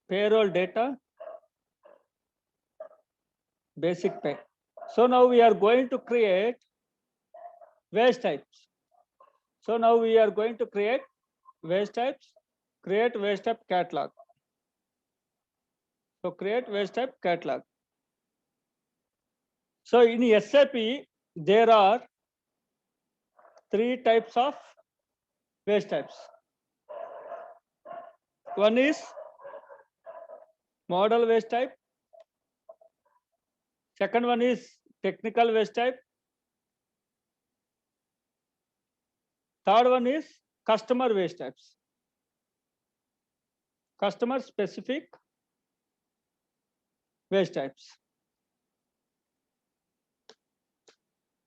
payroll data, basic pay. So now we are going to create wage types. So now we are going to create wage types, create wage type catalog. So create wage type catalog. So in SAP, there are three types of wage types. One is model wage type. Second one is technical wage type. Third one is customer wage types. Customer specific wage types.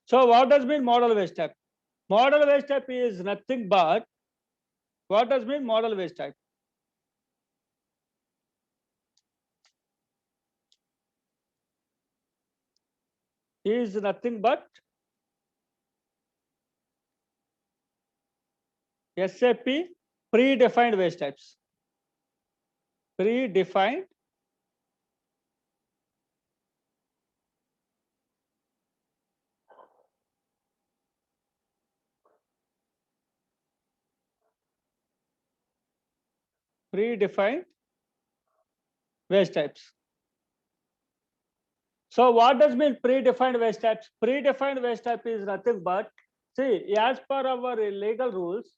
So what does mean model wage type? Model wage type is nothing but, what does mean model wage type? Is nothing but SAP predefined wage types. Predefined wage types. So what does mean predefined wage types? Predefined wage type is nothing but, see, as per our legal rules,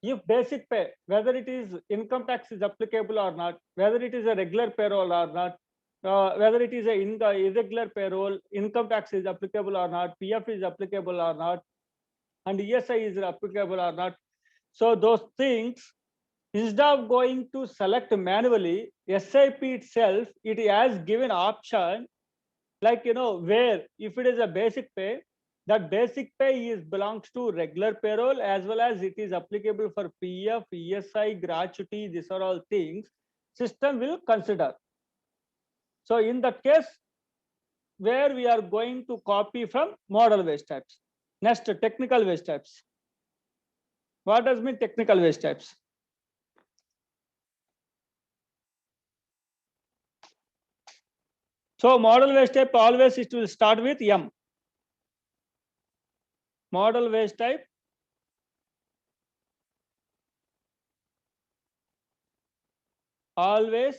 if basic pay, whether it is income tax is applicable or not, whether it is a regular payroll or not, whether it is a irregular payroll, income tax is applicable or not, PF is applicable or not, and ESI is applicable or not. So those things, instead of going to select manually, SAP itself, it has given option, like, where if it is a basic pay, that basic pay is belongs to regular payroll, as well as it is applicable for PF, ESI, gratuity. These are all things system will consider. So in that case, where we are going to copy from model wage types. Next, technical wage types. What does mean technical wage types? So model wage type, always it will start with M. Model wage type always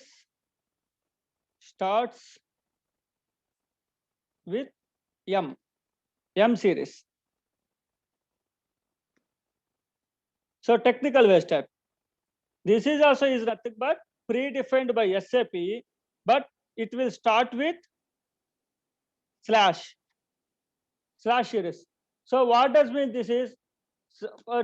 starts with M series. So technical wage type. This is also is nothing but predefined by SAP, but it will start with slash series. So what does mean this is?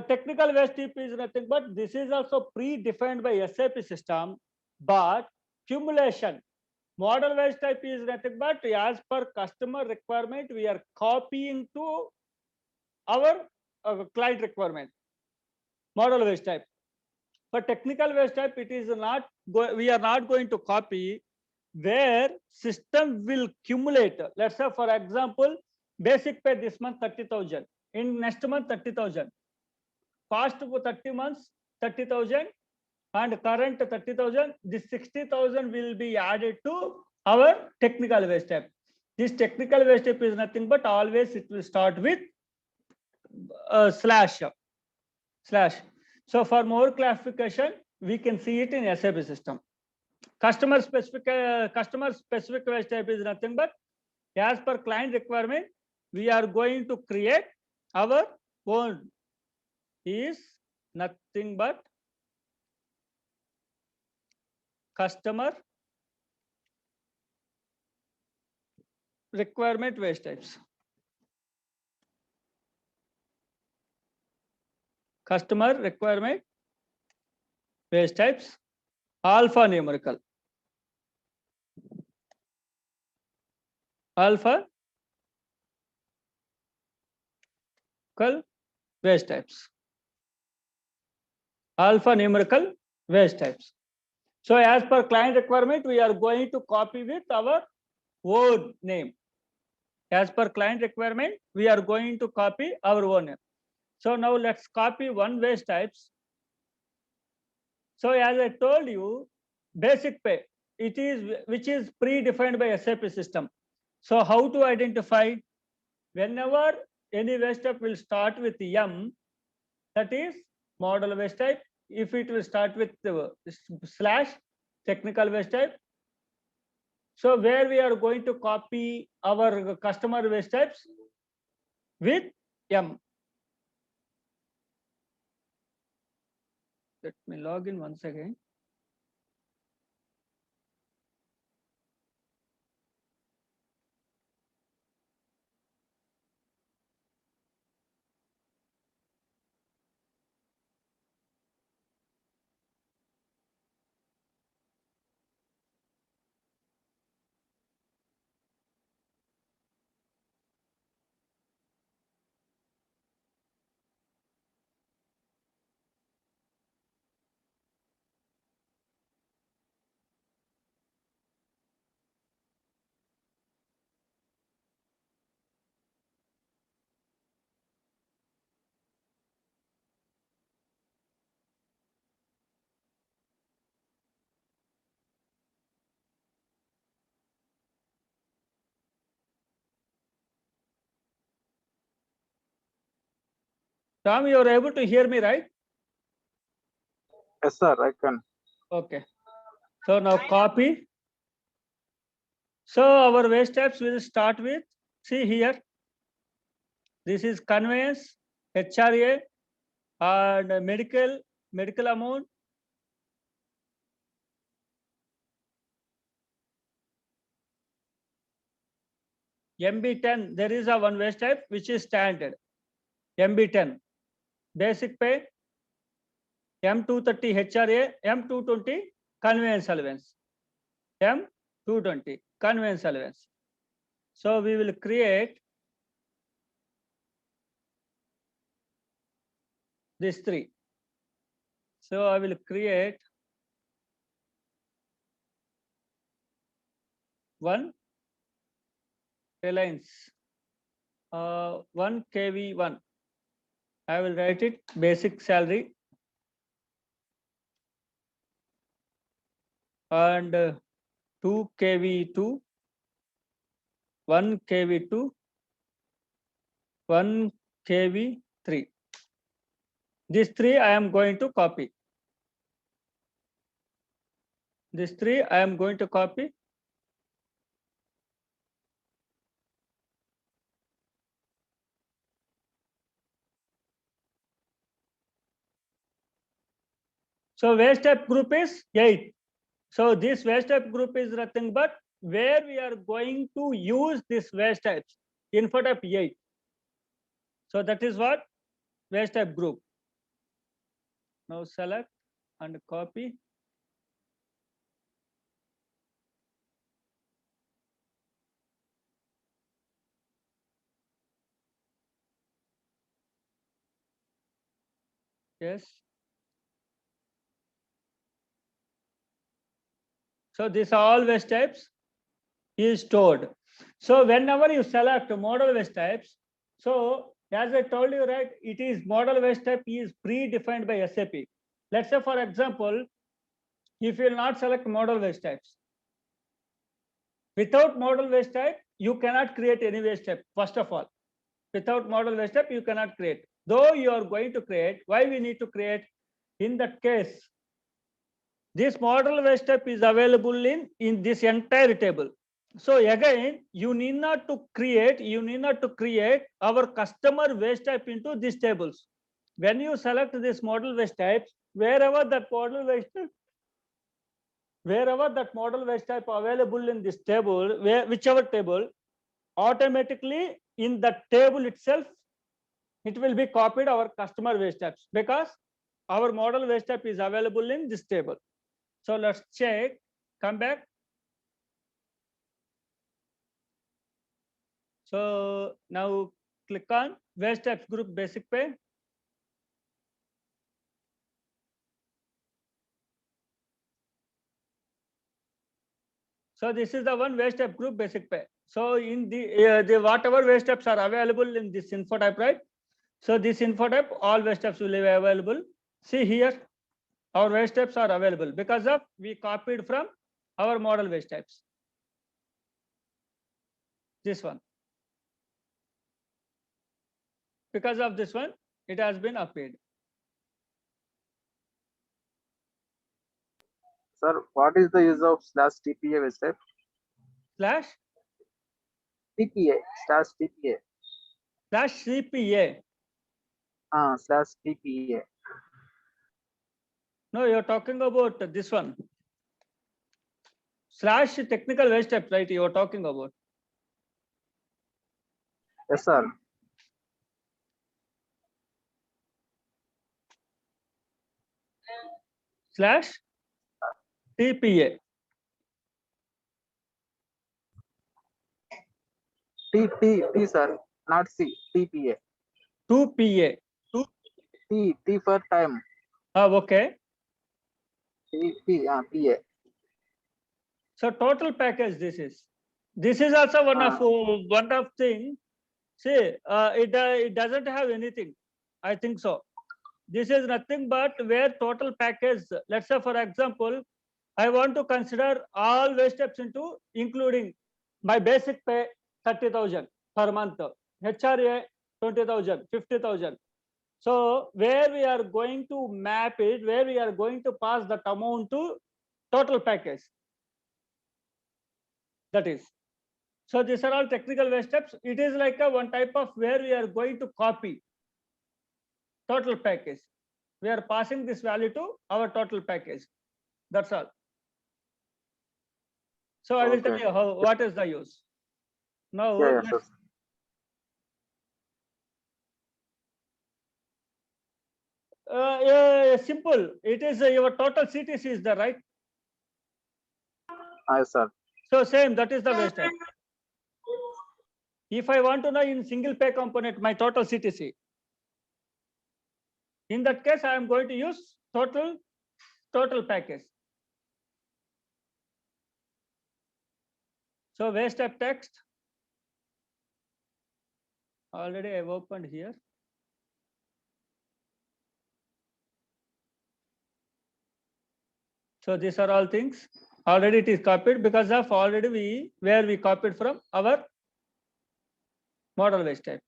Technical wage type is nothing but this is also predefined by SAP system, but cumulation. Model wage type is nothing but as per customer requirement, we are copying to our client requirement. Model wage type. For technical wage type, it is not we are not going to copy, where system will cumulate. Let's say, for example, basic pay this month 30,000, in next month 30,000, past for 30 months 30,000, and current 30,000. This 60,000 will be added to our technical wage type. This technical wage type is nothing but always it will start with slash. So for more clarification, we can see it in SAP system. Customer specific wage type is nothing but as per client requirement, we are going to create our own. Is nothing but customer requirement wage types. Customer requirement wage types, alphanumerical. Wage types. Alphanumerical wage types. So as per client requirement, we are going to copy with our own name. As per client requirement, we are going to copy our own name. So now let's copy one wage types. So as I told you, basic pay, it is which is predefined by SAP system. So how to identify? Whenever any waste type will start with M, that is model waste type. If it will start with slash, technical waste type. So where we are going to copy our customer waste types with M. Let me log in once again. Tom, you are able to hear me, right? Yes, sir, I can. Okay. So now copy. So our waste types will start with, see here, this is conveyance, HRA, and medical amount. MB10, there is a one waste type which is standard. MB10, basic pay, M230 HRA, M220 conveyance allowance, M220 conveyance allowance. So we will create these three. So I will create one Reliance, 1 kV1. I will write it basic salary and 2 kV2, 1 kV2, 1 kV3. These three I am going to copy. These three I am going to copy. So waste type group is 8. So this waste type group is nothing but where we are going to use this waste types, info type 8. So that is what waste type group. Now select and copy. Yes. So these all waste types is stored. So whenever you select model waste types, so as I told you, right, it is model waste type is predefined by SAP. Let's say, for example, if you will not select model waste types, without model waste type, you cannot create any waste type. First of all, without model waste type, you cannot create. Though you are going to create, why we need to create? In that case, this model waste type is available in this entire table. So again, you need not to create our customer waste type into these tables. When you select this model waste types, wherever that model waste type available in this table, whichever table, automatically in the table itself, it will be copied our customer waste types because our model waste type is available in this table. So let's check, come back. So now click on waste types group basic pay. So this is the one waste type group basic pay. So in the whatever waste types are available in this info type, right? So this info type, all waste types will be available. See here, our waste types are available because of we copied from our model waste types. This one. Because of this one, it has been appeared. Sir, what is the use of /TPA waste type? Slash TPA /TPA. slash CPA. /TPA. No, you're talking about this one. Slash technical waste type, right? You're talking about. Yes, sir. Slash TPA. T, sir, not C. TPA. 2PA. T for time. Okay. PA. So total package this is. This is also one of thing. See, it doesn't have anything. I think so. This is nothing but where total package. Let's say, for example, I want to consider all waste steps into including my basic pay 30,000 per month, HRA 20,000, 50,000. So where we are going to map it, where we are going to pass that amount to total package. That is. So these are all technical waste steps. It is like a one type of where we are going to copy total package. We are passing this value to our total package. That's all. So I will tell you what is the use. Now let's, simple. It is your total CTC is there, right? Yes, sir. So same, that is the waste type. If I want to know in single pay component my total CTC, in that case I am going to use total package. So waste type text. Already I've opened here. So these are all things. Already it is copied because of already we copied from our model waste type.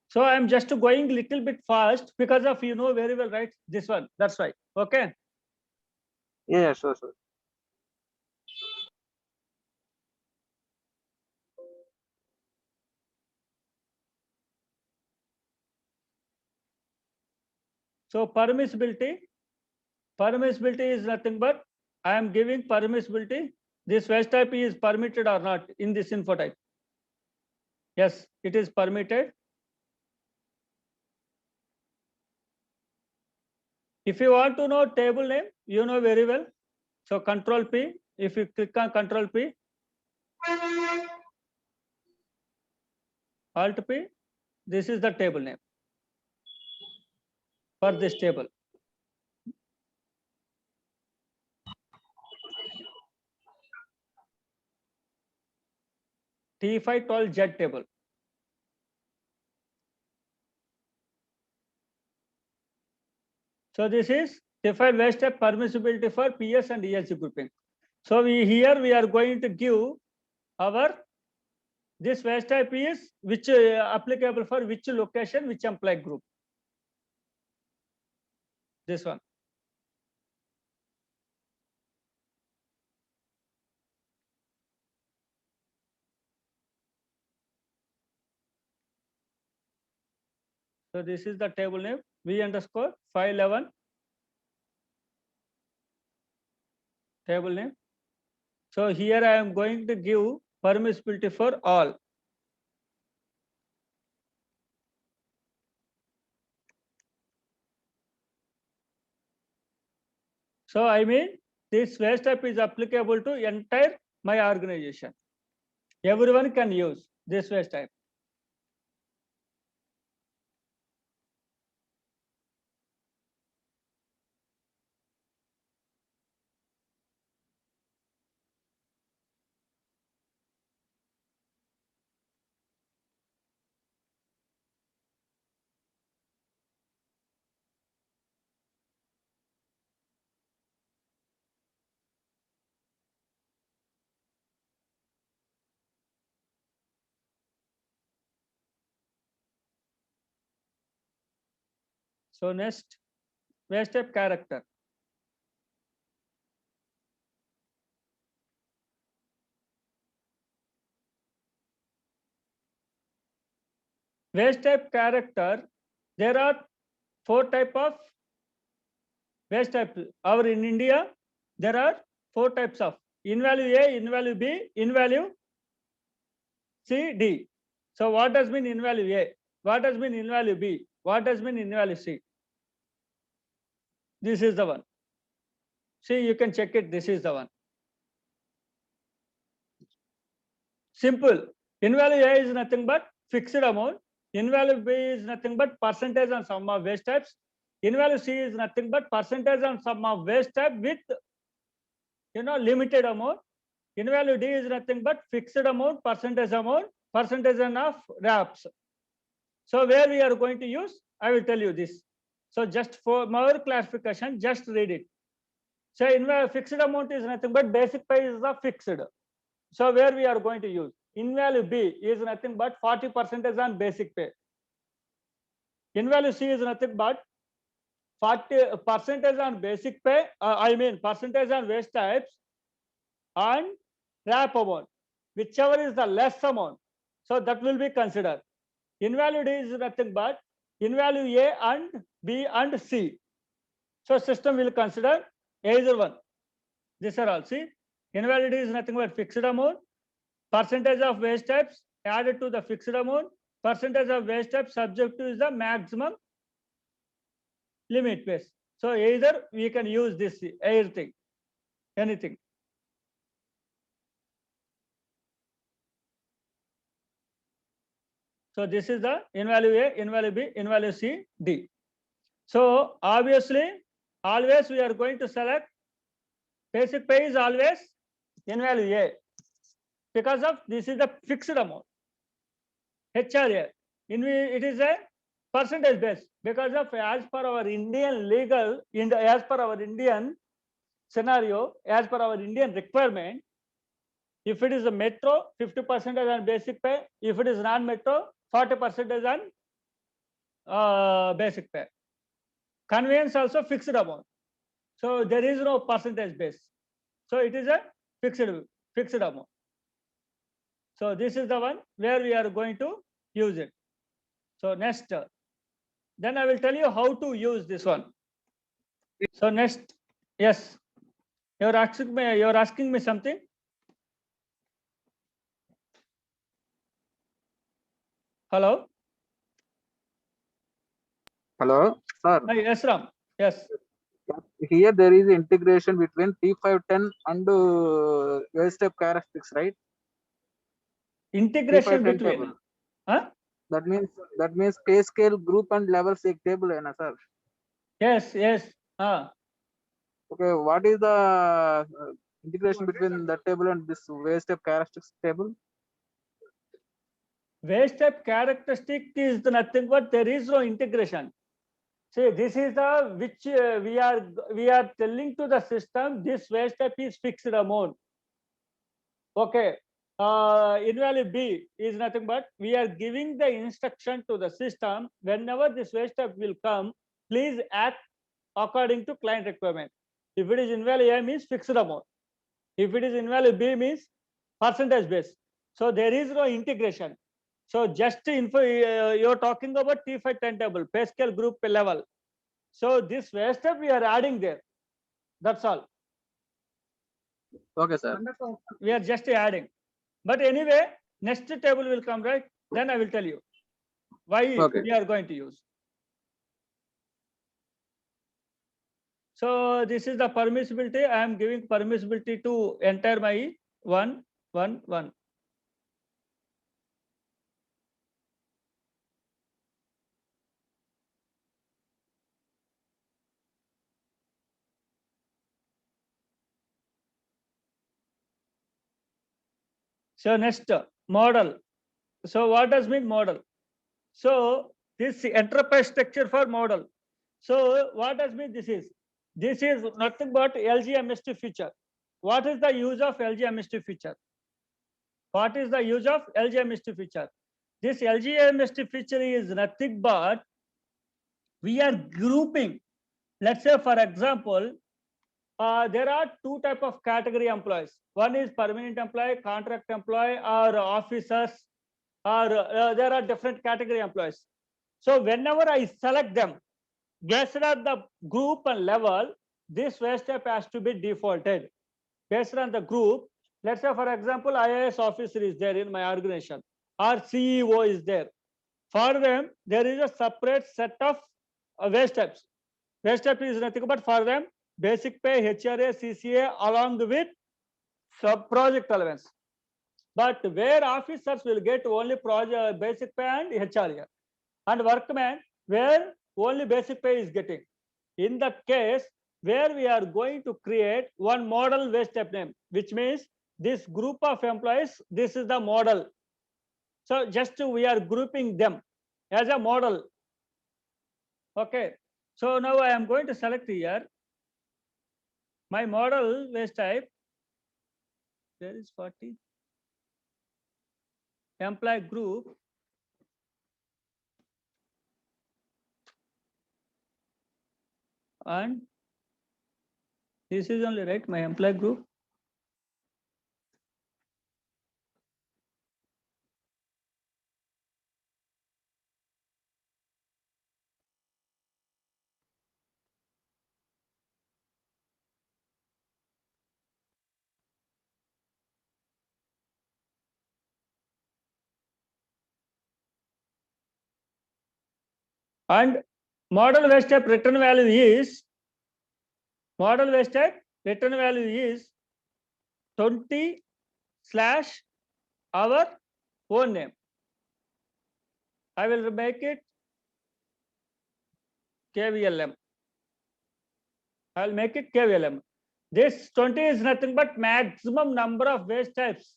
So I am just going little bit fast because of you know very well, right? This one. That's why. Okay. Yeah, sure, sir. So permissibility is nothing but I am giving permissibility. This waste type is permitted or not in this info type. Yes, it is permitted. If you want to know table name, you know very well. So Control P. If you click on Control P, Alt P, this is the table name for this table. T512Z table. So this is defined waste type permissibility for PS and ESG grouping. So here we are going to give our this waste type is which applicable for which location, which employee group. This one. So this is the table name V_511 table name. So here I am going to give permissibility for all. So I mean this waste type is applicable to entire my organization. Everyone can use this waste type. So next, base type character. Base type character, there are 4 type of base type. Our in India, there are 4 types of in-value A, in-value B, in-value C, D. So what does mean in-value A? What does mean in-value B? What does mean in-value C? This is the one. See, you can check it. This is the one. Simple. In-value A is nothing but fixed amount. In-value B is nothing but percentage on sum of base types. In-value C is nothing but percentage on sum of base type with limited amount. In-value D is nothing but fixed amount, percentage of wraps. So where we are going to use, I will tell you this. So just for more clarification, just read it. So in fixed amount is nothing but basic pay is the fixed. So where we are going to use in-value B is nothing but 40% on basic pay. In-value C is nothing but 40% on basic pay. I mean percentage on waste types and wrap amount, whichever is the less amount. So that will be considered. In-value D is nothing but in-value A and B and C. So system will consider either one. These are all. See, in-value D is nothing but fixed amount, percentage of waste types added to the fixed amount, percentage of waste types subject to is the maximum limit base. So either we can use this everything, anything. So this is the in-value A, in-value B, in-value C, D. So obviously, always we are going to select basic pay is always in-value A because of this is the fixed amount. HRA, it is a percentage base because of as per our Indian legal, as per our Indian scenario, as per our Indian requirement, if it is a metro, 50% on basic pay. If it is non-metro, 40% on basic pay. Conveyance also fixed amount. So there is no percentage base. So it is a fixed amount. So this is the one where we are going to use it. So next, then I will tell you how to use this one. So next, yes, you're asking me something. Hello. Hello, sir. Yes, Ram. Yes. Here there is integration between T510 and waste type characteristics, right? Integration T510 between. table. Huh? That means pay scale, group and levels table, hai na, sir? Yes. Okay, what is the integration between that table and this waste type characteristics table? Waste type characteristic is nothing but there is no integration. See, this is the which we are telling to the system this waste type is fixed amount. Okay. In-value B is nothing but we are giving the instruction to the system whenever this waste type will come, please act according to client requirement. If it is in-value A means fixed amount. If it is in-value B means percentage base. So there is no integration. So just info, you're talking about T510 table, pay scale group level. So this waste step we are adding there. That's all. Okay, sir. We are just adding. But anyway, next table will come, right? Then I will tell you why we are going to use. So this is the permissibility. I am giving permissibility to enter my 1, 1, 1. So next model. So what does mean model? So this enterprise structure for model. So what does mean this is? This is nothing but LGMST feature. What is the use of LGMST feature? What is the use of LGMST feature? This LGMST feature is nothing but we are grouping. Let's say, for example, there are two type of category employees. One is permanent employee, contract employee, or officers, or there are different category employees. So whenever I select them, based on the group and level, this waste type has to be defaulted based on the group. Let's say, for example, IAS officer is there in my organization, or CEO is there. For them, there is a separate set of waste types. Waste type is nothing but for them basic pay, HRA, CCA, along with sub project allowance. But where officers will get only project basic pay and HRA, and workmen where only basic pay is getting. In that case, where we are going to create one model waste type name, which means this group of employees, this is the model. So just we are grouping them as a model. Okay. So now I am going to select here my model waste type. There is 40 employee group. And this is only right, my employee group. And model waste type return value is, model waste type return value is 20 slash our own name. I will make it KVLM. I will make it KVLM. This 20 is nothing but maximum number of waste types.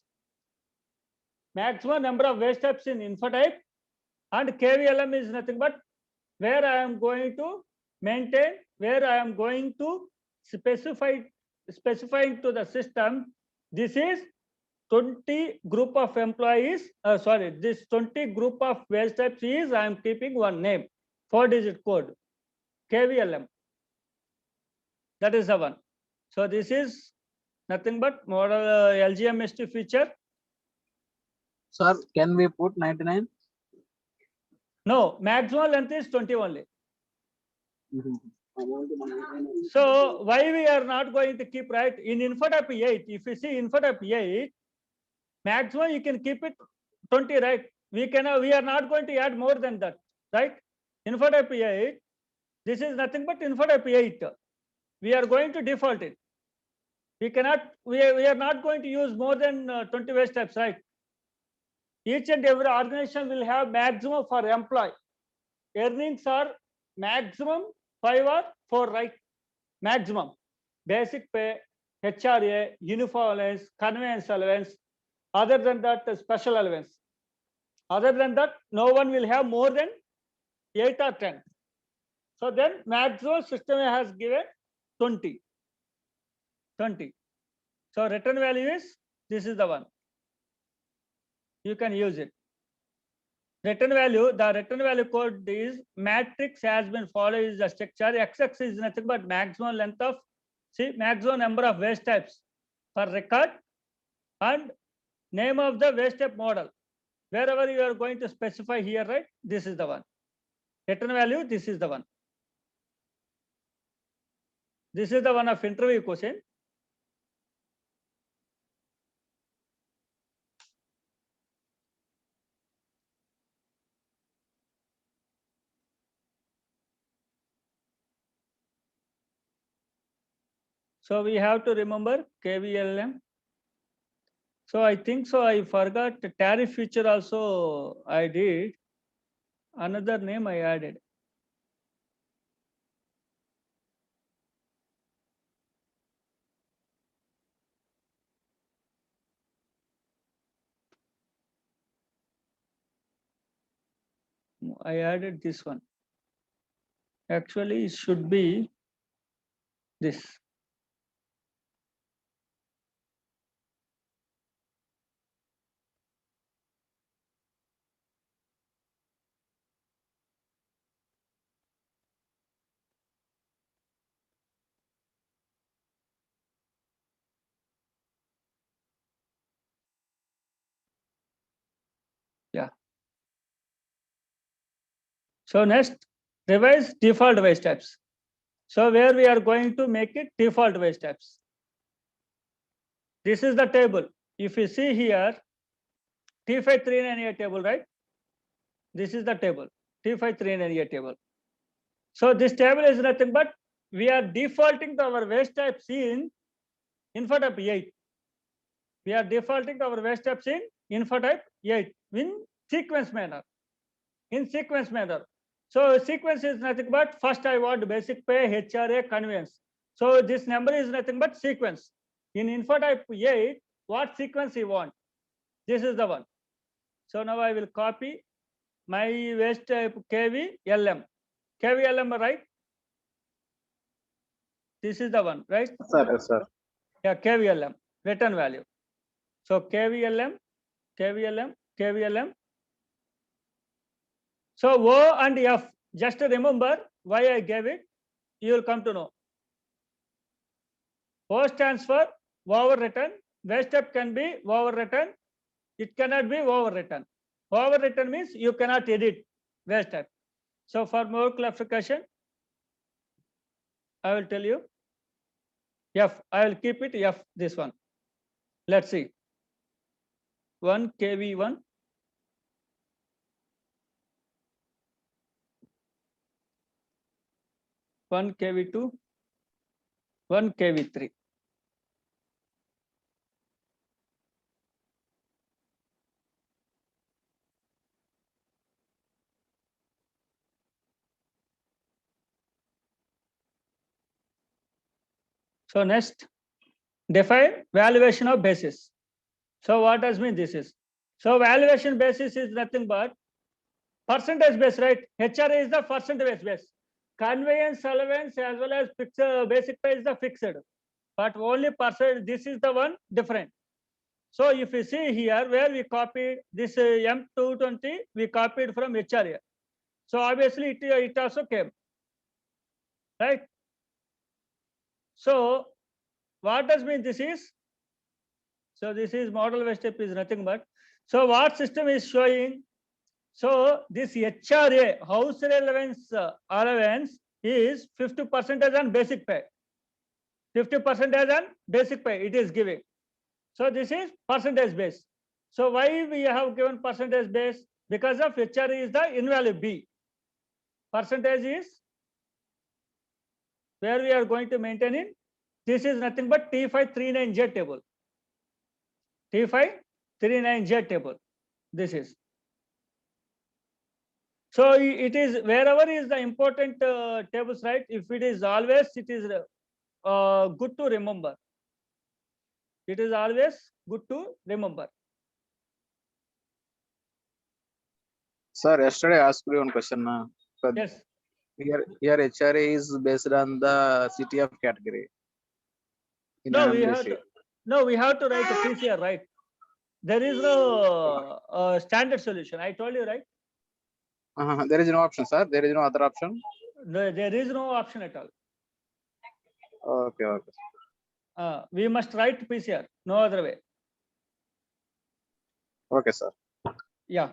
Maximum number of waste types in info type, and KVLM is nothing but where I am going to maintain, where I am going to specifying to the system, this is 20 group of employees, this 20 group of waste types is I am keeping one name, 4-digit code, KVLM. That is the one. So this is nothing but model LGMST feature. Sir, can we put 99? No, maximum length is 20 only. So why we are not going to keep, right? In InfoType 8, if you see InfoType 8, maximum you can keep it 20, right? We are not going to add more than that, right? InfoType 8, this is nothing but InfoType 8. We are going to default it. We are not going to use more than 20 waste types, right? Each and every organization will have maximum for employee. Earnings are maximum 5 or 4, right? Maximum. Basic pay, HRA, uniform allowance, conveyance allowance. Other than that, special allowance. Other than that, no one will have more than 8 or 10. So then maximum system has given 20. 20. So return value is, this is the one. You can use it. Return value, the return value code is matrix has been followed is the structure. X is nothing but maximum length of, see, maximum number of waste types per record, and name of the waste type model. Wherever you are going to specify here, right? This is the one. Return value, this is the one. This is the one of interview question. So we have to remember KVLM. So I think so. I forgot the tariff feature also. I did another name I added. I added this one. Actually, it should be this. So next, revise default waste types. So where we are going to make it default waste types. This is the table. If you see here, T539A table, right? This is the table, T539A table. So this table is nothing but we are defaulting our waste types in info type 8. We are defaulting our waste types in info type 8 in sequence manner. In sequence manner. So sequence is nothing but first I want basic pay, HRA, conveyance. So this number is nothing but sequence. In info type 8, what sequence you want? This is the one. So now I will copy my waste type KVLM. KVLM, right? This is the one, right? Sir, yes, sir. Yeah, KVLM, return value. So KVLM, KVLM, KVLM. So O and F, just remember why I gave it, you will come to know. O stands for overwritten. Waste step can be overwritten. It cannot be overwritten. Overwritten means you cannot edit waste step. So for more clarification, I will tell you. F, I will keep it F, this one. Let's see. 1 KV1. 1 KV2, 1 KV3. So next, define valuation of basis. So what does mean this is? So valuation basis is nothing but percentage base, right? HRA is the percentage base. Conveyance allowance as well as fixed basic pay is the fixed, but only percent. This is the one different. So if you see here where we copied this M220, we copied from HRA. So obviously it also came, right? So what does mean this is? So this is model waste step is nothing but. So what system is showing? So this HRA, house relevance allowance, is 50% on basic pay. 50% on basic pay it is giving. So this is percentage base. So why we have given percentage base? Because of HRA is the in-value B. Percentage is where we are going to maintain it. This is nothing but T539J table. T539J table. This is. So it is wherever is the important tables, right? If it is always, it is good to remember. It is always good to remember. Sir, yesterday I asked you one question. Yes. Here HRA is based on the CTF category. No, we have to. No, we have to write a PCR, right? There is no standard solution. I told you, right? There is no option, sir. There is no other option. No, there is no option at all. Okay, okay. We must write PCR. No other way. Okay, sir. Yeah.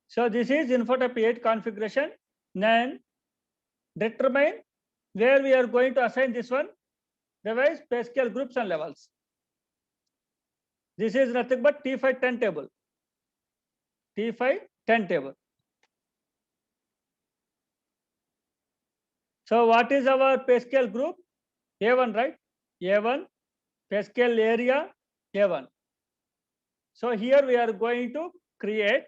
So this is info type 8 configuration. Then determine where we are going to assign this one. Revise pay scale groups and levels. This is nothing but T510 table. T510 table. So what is our pay scale group? A1, right? A1, pay scale area, A1. So here we are going to create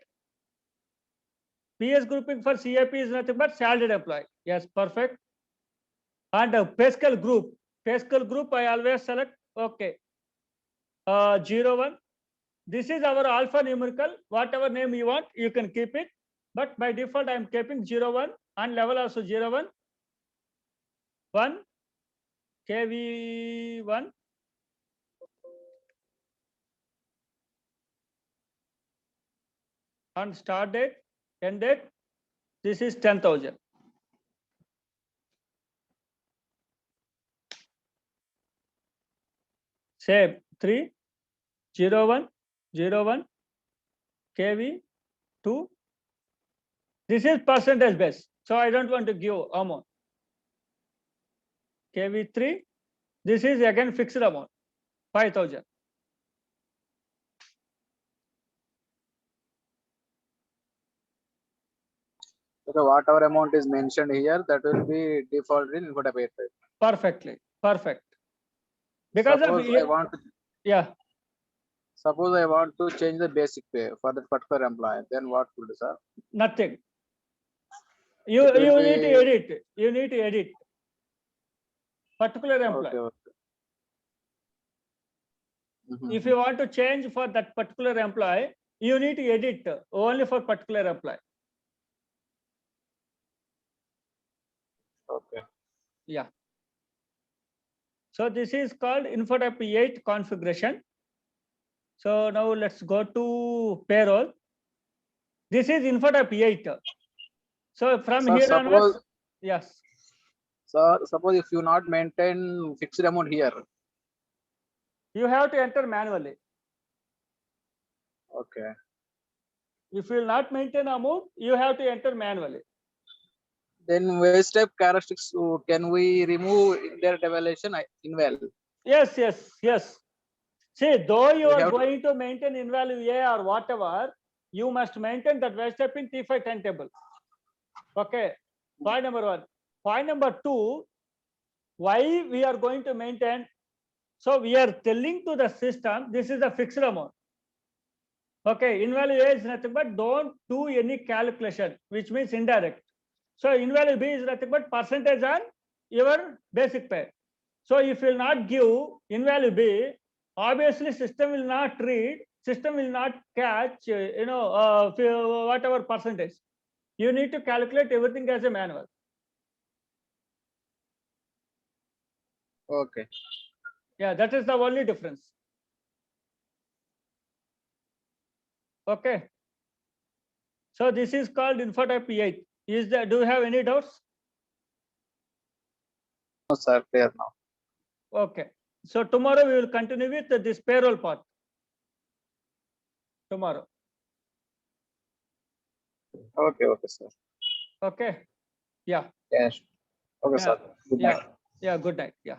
PS grouping for CAP is nothing but salaried employee. Yes, perfect. And pay scale group. Pay scale group I always select, okay. 01. This is our alpha numerical. Whatever name you want, you can keep it. But by default, I am keeping 01 and level also 01. 1 KV1. And start date, end date. This is 10,000. Save 3 01 01 KV 2. This is percentage base. So I don't want to give amount. KV3, this is again fixed amount, 5,000. So whatever amount is mentioned here, that will be default in InfoType 8. Perfectly, perfect. Because Suppose of I want to, yeah, suppose I want to change the basic pay for that particular employee, then what would, sir? nothing. You It will need to be- edit. You need to edit particular employee. Okay, okay. Mhm. If you want to change for that particular employee, you need to edit only for particular employee. Okay. Yeah. So this is called InfoType 8 configuration. So now let's go to payroll. This is InfoType 8. So from Sir, here onwards, suppose, yes, sir, suppose if you not maintain fixed amount here. you have to enter manually. Okay. If you will not maintain amount, you have to enter manually. Then waste type characteristics, can we remove in their evaluation inval? Yes, yes, yes. See, though you We are have to- going to maintain in value A or whatever, you must maintain that waste step in T510 table. Okay, point number one. Point number two, why we are going to maintain? So we are telling to the system, this is a fixed amount. Okay, in value A is nothing but don't do any calculation, which means indirect. So in value B is nothing but percentage on your basic pay. So if you will not give in value B, obviously system will not read, system will not catch, whatever percentage. You need to calculate everything as a manual. Okay. Yeah, that is the only difference. Okay. So this is called InfoType 8. Is there, do you have any doubts? No, sir, clear now. Okay. So tomorrow we will continue with this payroll part. Tomorrow. Okay, okay, sir. Okay. Yeah. Yes. Okay, Yeah. sir. Good Yeah. night. Yeah. Good night. Yeah.